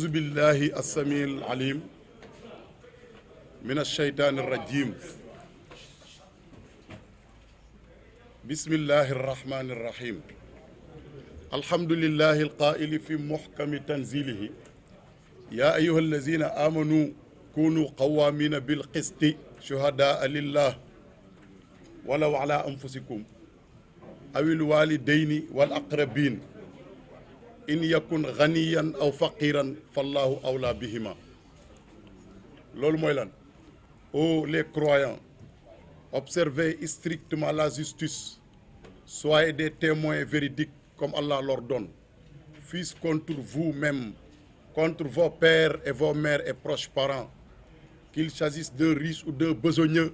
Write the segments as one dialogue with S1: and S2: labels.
S1: أعوذ بالله السميع العليم من الشيطان الرجيم بسم الله الرحمن الرحيم الحمد لله القائل في محكم تنزيله يا أيها الذين آمنوا كونوا قوامين بالقسط شهداء لله ولو على أنفسكم أو الوالدين والأقربين إن يكن غنيا أو فقيرا فالله أولى بهما loolu mooy lan ô les croyants observez strictement la justice soyez des témoins véridiques comme Allah l'ordonne fils contre vous-même contre vos pères et vos mères et proches parents qu'il s'agisse d'un riche ou d'un besogneux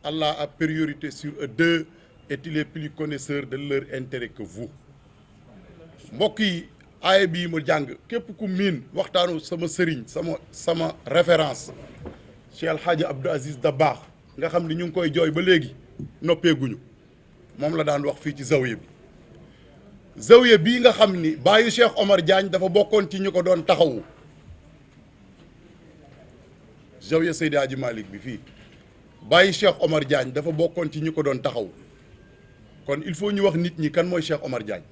S1: Allah a priorité sur eux deux et il est plus connaisseur de leur intérêt que vous mbokk yi aaya bii ma jàng képp ku miin waxtaanu sama sëriñ sama référence Cheikh El Hadji Abdou Aziz Dabakh nga xam ni ñu ngi koy jooy ba léegi noppeeguñu moom la daan wax fii ci zawiya bii nga xam ni baayu Cheikh Omar Diagne dafa bokkoon ci ñu ko doon taxawu zawiya Seydi Hadji Malick bi fii baayu Cheikh Omar Diagne dafa bokkoon ci ñu ko doon taxawu kon il faut ñu wax nit ñi kan mooy Cheikh Omar Diagne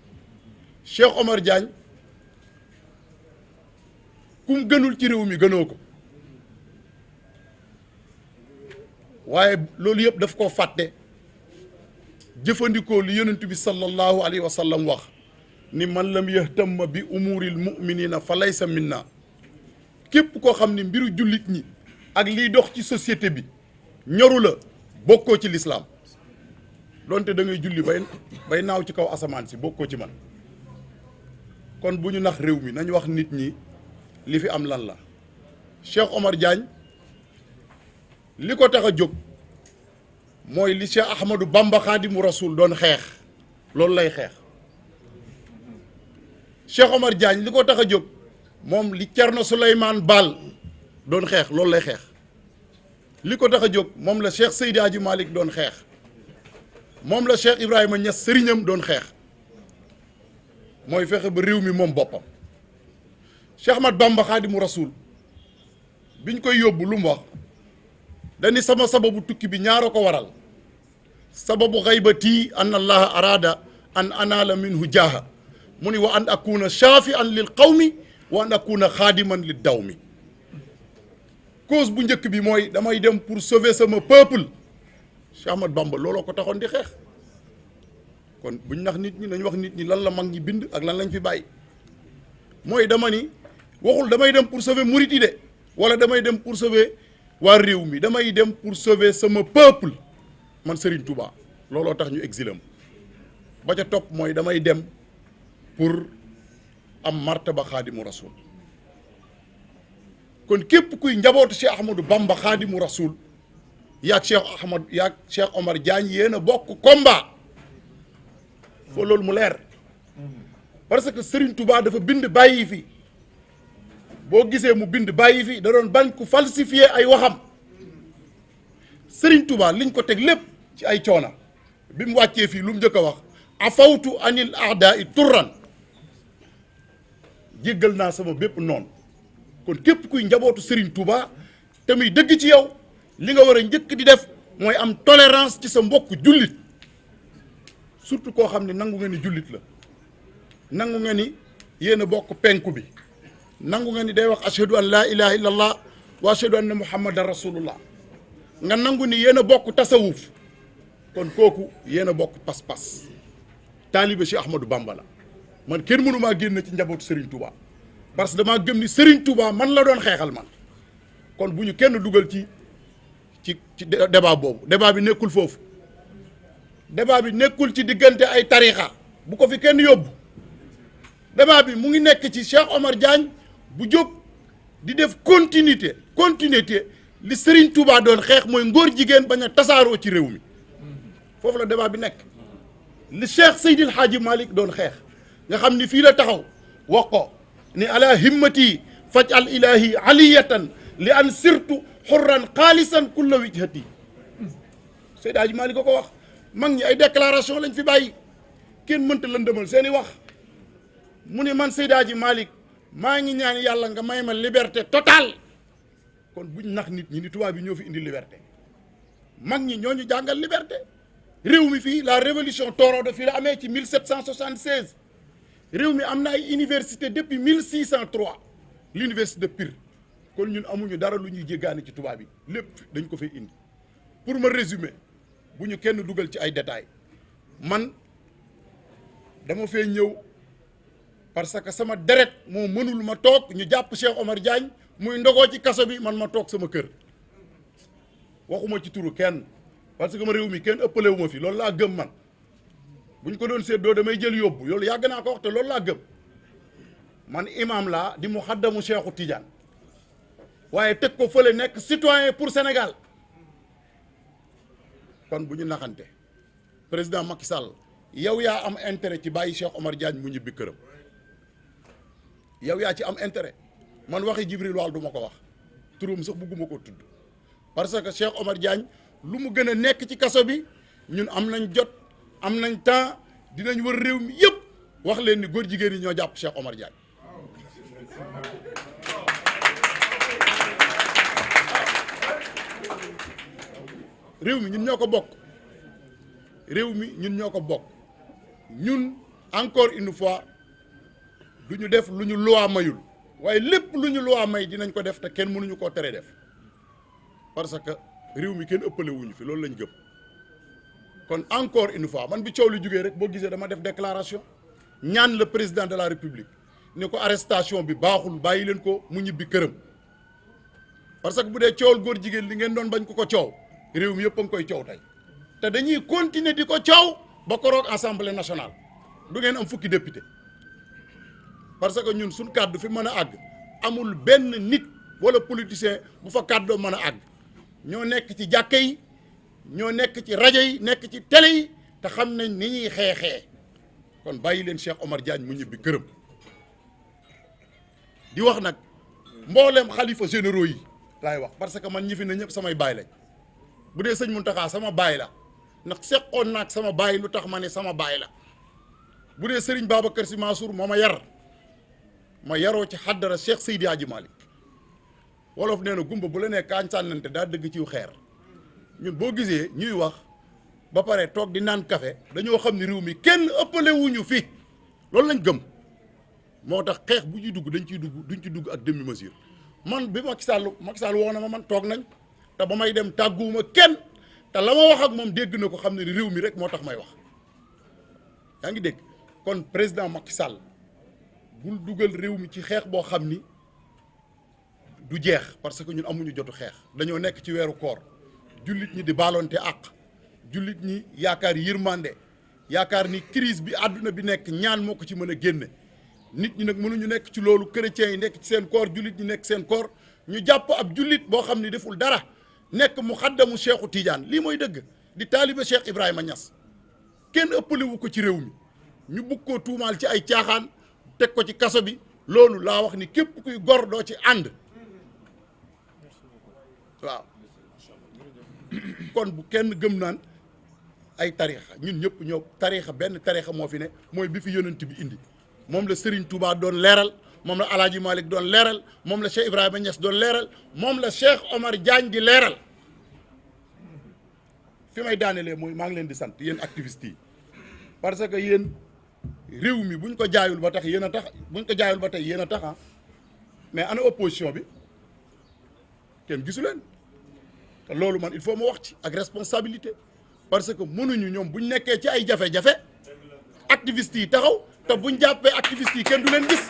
S1: Cheikh Omar Diagne kum gënul ci réew mi gënoo ko waaye loolu yëpp daf koo fàtte jëfandikoo li yonent bi sallallahu alayhi wa sallam wax ni man lam yahtamma bi umuril muminina fa laysa minna képp koo xam ni mbiru jullit ñi ak liy dox ci société bi ñoru la bokkoo ci lislaam donte da ngay julli bay naaw ci kaw asamaan si bokkoo ci man kon bu ñu nax réew mi nañu wax nit ñi li fi am lan la Cheikh Omar Diagne li ko tax a jóg mooy li Cheikh Ahmadou Bamba Khadimu Rasoul doon xeex loolu lay xeex Cheikh Omar Diagne li ko tax a jóg moom li Thierno Souleymane Baal doon xeex loolu lay xeex li ko tax a jóg moom la Cheikh Seydi Hadji Malick doon xeex moom la Cheikh Ibrahima Niass sëriñam doon xeex mooy fexe ba réew mi moom boppam Cheikh Ahmad Bamba Khadimu Rasoul biñ koy yóbbu lu mu wax dani sama sababu tukki bi ñaara ko waral sababu xaybati an allaha arada an anala minhu jaaha mu ni wa an akuna shafi'an lil qawmi wa an akuna xaadiman lid dawmi cause bu njëkk bi mooy damay dem pour sauver sama peuple Cheikh Ahmad Bamba looloo ko taxoon di xeex kon buñ nax nit ñi nañ wax nit ñi lan la mag ñi bind ak lan lañ fi bàyyi mooy dama ni waxul damay dem pour sauver murit yi de wala damay dem pour sauver waa réew mi damay dem pour sauver sama peuple man Serigne Touba looloo tax ñu exilé ma ba ca topp mooy damay dem pour am martaba Khadimu Rasoul kon képp kuy njabootu Cheikh Ahmadou Bamba Khadimu Rasoul yaag Cheikh Omar Diagne yéen a bokk combat foo loolu mu leer parce que Serigne Touba dafa bind bàyyi fi boo gisee mu bind bàyyi fi da doon bañ ku falsifier ay waxam Serigne Touba liñ ko teg lépp ci ay coona bi mu wàccee fii lu mu njëkk a wax afawtu anil aadai turran jéggal naa sama bépp noonu kon képp kuy njabootu Serigne Touba te muy dëgg ci yow li nga war a njëkk di def mooy am tolérance ci sa mbokk jullit surtout koo xam ne nangu nga ni jullit la nangu nga ni yéen a bokk penku bi nangu nga ni day wax ashhadu an laa ilaha illa allah wa ashhadu anna muhammadan rasulullah nga nangu ni yéen a bokk tasawuf kon kooku yéen a bokk pas-pas taalibe Cheikh Ahmadou Bamba la man kenn mënu maa génn ci njabootu Serigne Touba parce que damaa gëm ni Serigne Touba man la doon xeexal man kon bu ñu kenn dugal ci débat boobu débat bi nekkul foofu débat bi nekkul ci diggante ay tarixa bu ko fi kenn yóbbu débat bi mu ngi nekk ci Cheikh Omar Diagne bu jóg di def continuité li Serigne Touba doon xeex mooy ngóor jigéen bañ a tasaaroo ci réew mi foofu la débat bi nekk li Cheikh Seydil Hadji Malick doon xeex nga xam ni fii la taxaw wax ko ni ala himmati faj al ilahi aliyatan li an sirtu xurran xaalisan kulla wijhati Seydi Hadji Malick ko wax mag ñi ay déclaration lañ fi bàyyi kenn mënta lëndëmal seeni wax mu ne man Seydi Hadji Malick maa ngi ñaan yàlla nga may ma liberté totale kon buñ nax nit ñi ni tubaab bi ñoo fi indi liberté mag ñi ñoo ñu jàngal liberté réew mi fii la révolution torodo fii la amee ci 1776 réew mi am na ay université depuis 1603 l'université de Pire kon ñun amuñu dara lu ñuy jéggaani ci tubaab yi lépp dañ ko fay indi pour ma résumer bu ñu kenn dugal ci ay détails man dama fee ñëw parce que sama deret moo mënul ma toog ñu jàpp Cheikh Omar Diagne muy ndogoo ci kaso bi man ma toog sama kër waxuma ci turu kenn parce que ma réew mi kenn ëppalewu ma fi loolu laa gëm man bu ñu ko doon séddoo damay jël yóbbu loolu yàgg naa ko wax te loolu laa gëm man imam laa di mu xaddamu Cheikhu Tidiane waaye teg ko fële nekk citoyen pour Sénégal kon bu ñu naxante président Macky Sall yow yaa am intérêt ci bàyyi Cheikh Omar Diagne mu ñibbi këram yow yaa ci am intérêt man waxi Jibril Wall du ma ko wax turam sax bugguma ko tudd parce que Cheikh Omar Diagne lu mu gën a nekk ci kaso bi ñun am nañ jot am nañ temps dinañ wër réew mi yëpp wax leen ni góor jigéen yi ñoo jàpp Cheikh Omar Diagne réew mi ñun ñoo ko bokk réew mi ñun ñoo ko bokk ñun encore une fois du ñu def lu ñu loi mayul waaye lépp lu ñu loi may dinañ ko def te kenn mënuñu koo tere def parce que réew mi kenn ëppale wuñu fi loolu lañ gëm kon encore une fois man bi coow li jógee rek boo gisee dama def déclaration ñaan le président de la république ni ko arrestation bi baaxul bàyyi leen ko mu ñibbi këram parce que bu dee coowal góor jigéen li ngeen doon bañ ko coow réew mi yëpp a ngi koy coow tey te dañuy continuer di ko coow ba koroog assemblée nationale du ngeen am fukki député parce que ñun suñ kàddu fi mën a àgg amul benn nit wala politicien bu fa kàddoo mën a àgg ñoo nekk ci jàkka yi ñoo nekk ci rajo yi nekk ci télé yi te xam nañ ni ñuy xeexee kon bàyyi leen Cheikh Omar Diagne mu ñibbi këram di wax nag mboolem xalifa généraux yi laay wax parce que man ñi fi ne ñëpp samay baay lañ bu dee sëñ Mountakha sama baay la ndax seqoon naag sama baay lu tax ma ne sama baay la bu dee Serigne Babacar Sy Mansour moo ma yar ma yaroo ci xaddara Cheikh Seydi Hadji Malick wolof nee na gumba bu la nee kaañ sànnante daa dëgg ciw xeer ñun boo gisee ñuy wax ba pare toog di naan café dañoo xam ni réew mi kenn ëppale wuñu fi loolu lañ gëm moo tax xeex bu ñuy dugg dañ ciy dugg duñ ci dugg ak demi mesure man bi Macky Sall woo na ma man toog nañ te ba may dem tàgguwuma kenn te la ma wax ak moom dégg na ko xam ne réew mi rek moo tax may wax yaa ngi dégg kon président Macky Sall bul dugal réew mi ci xeex boo xam ni du jeex parce que ñun amuñu jotu xeex dañoo nekk ci weeru koor jullit ñi di baalonte àq jullit ñi yaakaar yërmande yaakaar ni crise bi àdduna bi nekk ñaan moo ko ci mën a génne nit ñi nag mënuñu nekk ci loolu chrétiens yi nekk ci seen koor jullit ñi nekk seen koor ñu jàpp ab jullit boo xam ni deful dara nekk mu xaddamu Cheikhu Tidiane lii mooy dëgg di taalibe Cheikh Ibrahima Niass kenn ëppalewu ko ci réew mi ñu bugg koo tuumaal ci ay caaxaan teg ko ci kaso bi loolu laa wax ni képp kuy gor doo ci ànd waaw kon bu kenn gëm naan ay tarixa ñun ñëpp ñoo tarixa benn tarixa moo fi ne mooy bi fi yonent bi indi moom la Serigne Touba doon leeral moom la El Hadj Malick doon leeral moom la Cheikh Ibrahima Niass doon leeral moom la Cheikh Omar Diagne di leeral fi may daanelee mooy maa ngi leen di sant yéen activistes yi parce que yéen réew mi buñ ko jaayul ba tax yéen a tax buñ ko jaayul ba tey yéen a tax ah mais ana opposition bi kenn gisu leen te loolu man il faut ma wax ci ak responsabilité parce que mënuñu ñoom buñ nekkee ci ay jafe-jafe activistes yi taxaw te buñ jàppee activistes yi kenn du leen gis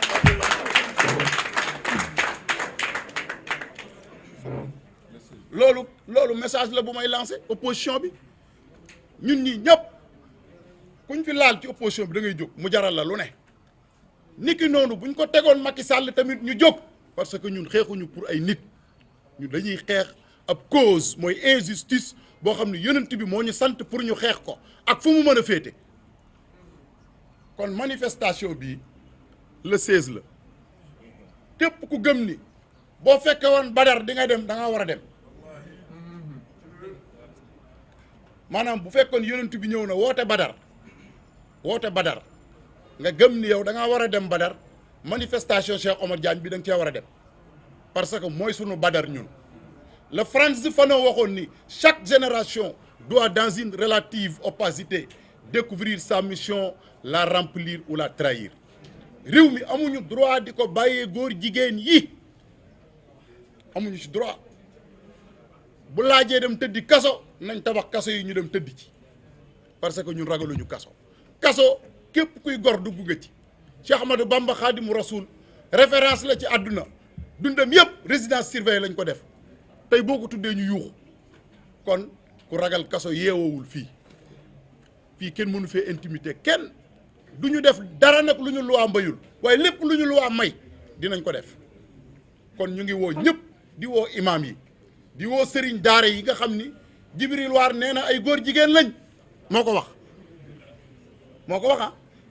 S1: loolu message la bu may lancé opposition bi ñun ñi ñëpp kuñ fi laal ci opposition bi da ngay jóg mu jaral la lu ne niki noonu buñ ko tegoon Macky Sall tamit ñu jóg parce que ñun xeexuñu pour ay nit ñu dañuy xeex ab cause mooy injustice boo xam ne yonent bi moo ñu sant pour ñu xeex ko ak fu mu mën a féete kon manifestation bi le 16 la képp ku gëm ni boo fekkee woon Badar di nga dem da nga war a dem maanaam bu fekkoon yonent bi ñëw na woote Badar nga gëm ni yow da ngaa war a dem Badar manifestation Cheikh Omar Diagne bi da nga cee war a dem parce que mooy sunu badar ñun le Frantz Fanon waxoon ni chaque génération doit dans une relative opacité découvrir sa mission, la remplir ou la trahir réew mi amuñu droit di ko bàyyee góor jigéen yi amuñu ci droit bu laajee dem tëddi kaso nañ tabax kaso yi ñu dem tëddi ci parce que ñun ragaluñu kaso képp kuy gor dugg nga ci Cheikh Ahmadou Bamba Khadimu Rasoul référence la ci àdduna dundam yëpp résidence surveillée lañ ko def tey boo ko tuddee ñu yuuxu kon ku ragal kaso yeewoowul fii kenn mënu fee intimité kenn du ñu def dara nag lu ñu luwaa mbayul waaye lépp lu ñu luwaa may dinañ ko def kon ñu ngi woo ñëpp di woo imaam yi di woo sëriñ daara yi nga xam ni Jibril Waar nee na ay góor jigéen lañ moo ko wax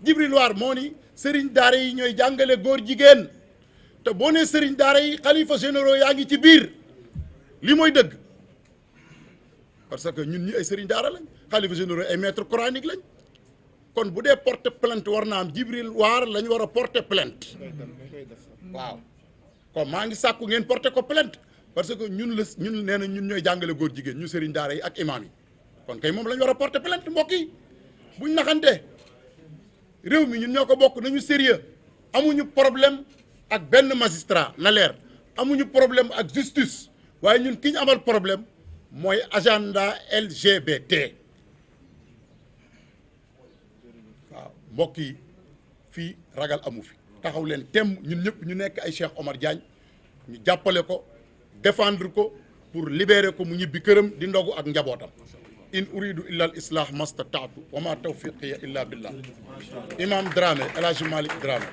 S1: Jibril Waar moo ni sëriñ daara yi ñooy jàngale góor jigéen te boo nee sëriñ daara yi xalifa généraux yaa ngi ci biir li mooy dëgg parce que ñun ñi ay sëriñ daara lañ xalifa généraux ay maître coranique lañ kon bu dee porter plainte war naa am Jibril Waar lañ war a porter plainte waaw kon maa ngi sàkku ngeen porter ko plainte parce que ñun nee na ñun ñooy jàngale góor jigéen ñu sëriñ daara yi ak imaam yi kon kay moom lañ war a porter plainte mbokk yi buñ naxante réew mi ñun ñoo ko bokk nañu sérieux amuñu problème ak benn magistrat na leer amuñu problème ak justice waaye ñun ki ñu amal problème mooy agenda LGBT waaw mbokk yi fii ragal amu fi taxaw leen temm ñun ñëpp ñu nekk ay Cheikh Omar Diagne ñu jàppale ko défendre ko pour libérer ko mu ñibbi këram di ndogu ak njabootam in uridu illa al islah mastataatu wa ma tawfiqiya illa billah imam Dramé El Hadji Malick Dramé